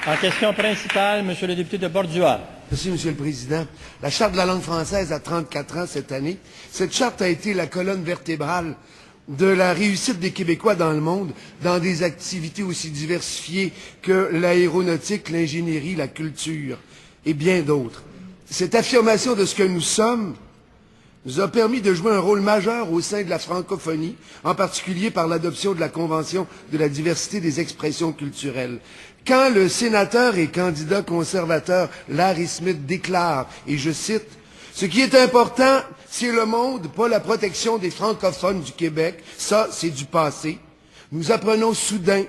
En question principale, Monsieur le député de Bordua. Merci, Monsieur le Président. La Charte de la langue française a 34 ans cette année. Cette charte a été la colonne vertébrale de la réussite des Québécois dans le monde, dans des activités aussi diversifiées que l'aéronautique, l'ingénierie, la culture et bien d'autres. Cette affirmation de ce que nous sommes nous a permis de jouer un rôle majeur au sein de la francophonie, en particulier par l'adoption de la Convention de la diversité des expressions culturelles. Quand le sénateur et candidat conservateur Larry Smith déclare, et je cite, « Ce qui est important, c'est le monde, pas la protection des francophones du Québec. Ça, c'est du passé. » Nous apprenons soudain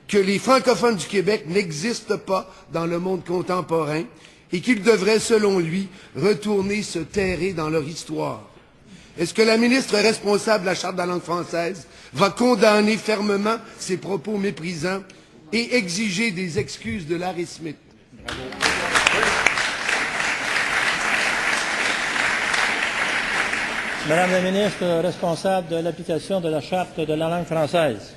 que les francophones du Québec n'existent pas dans le monde contemporain et qu'ils devraient, selon lui, retourner se terrer dans leur histoire. Est-ce que la ministre responsable de la Charte de la langue française va condamner fermement ces propos méprisants et exiger des excuses de Larry Smith? Bravo. Madame la ministre responsable de l'application de la Charte de la langue française.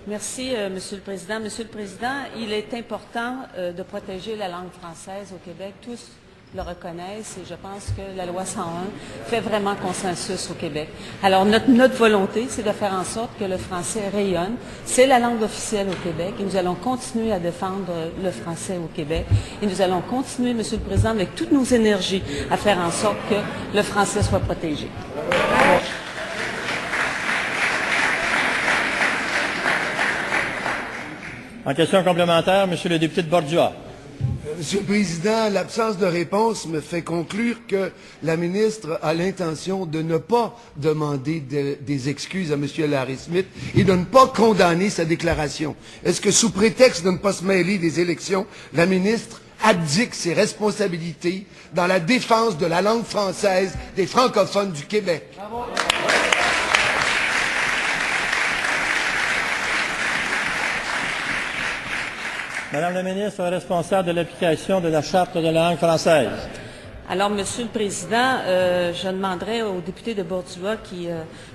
Merci, Monsieur le Président. Monsieur le Président, il est important de protéger la langue française au Québec. Tous le reconnaissent et je pense que la loi 101 fait vraiment consensus au Québec. Alors, notre volonté, c'est de faire en sorte que le français rayonne. C'est la langue officielle au Québec et nous allons continuer à défendre le français au Québec. Et nous allons continuer, Monsieur le Président, avec toutes nos énergies à faire en sorte que le français soit protégé. En question complémentaire, Monsieur le député de Bordua. Monsieur le Président, l'absence de réponse me fait conclure que la ministre a l'intention de ne pas demander des excuses à M. Larry Smith et de ne pas condamner sa déclaration. Est-ce que sous prétexte de ne pas se mêler des élections, la ministre abdique ses responsabilités dans la défense de la langue française des francophones du Québec? Bravo. Madame la ministre responsable de l'application de la Charte de la langue française. Alors, Monsieur le Président, je demanderai au député de Bordua qui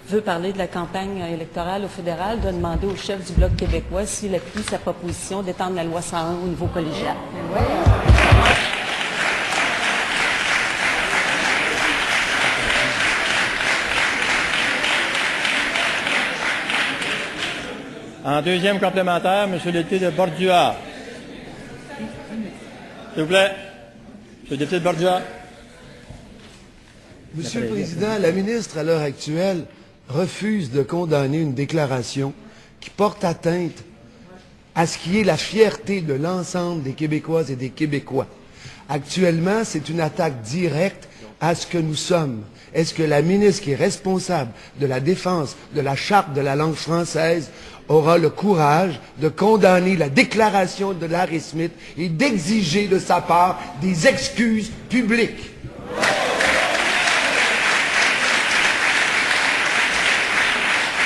veut parler de la campagne électorale au fédéral de demander au chef du Bloc québécois s'il appuie sa proposition d'étendre la loi 101 au niveau collégial. En deuxième complémentaire, Monsieur le député de Bordua. S'il vous plaît. Monsieur le député de Bordua. Monsieur le Président, la ministre, à l'heure actuelle, refuse de condamner une déclaration qui porte atteinte à ce qui est la fierté de l'ensemble des Québécoises et des Québécois. Actuellement, c'est une attaque directe à ce que nous sommes. Est-ce que la ministre qui est responsable de la défense de la Charte de la langue française aura le courage de condamner la déclaration de Larry Smith et d'exiger de sa part des excuses publiques?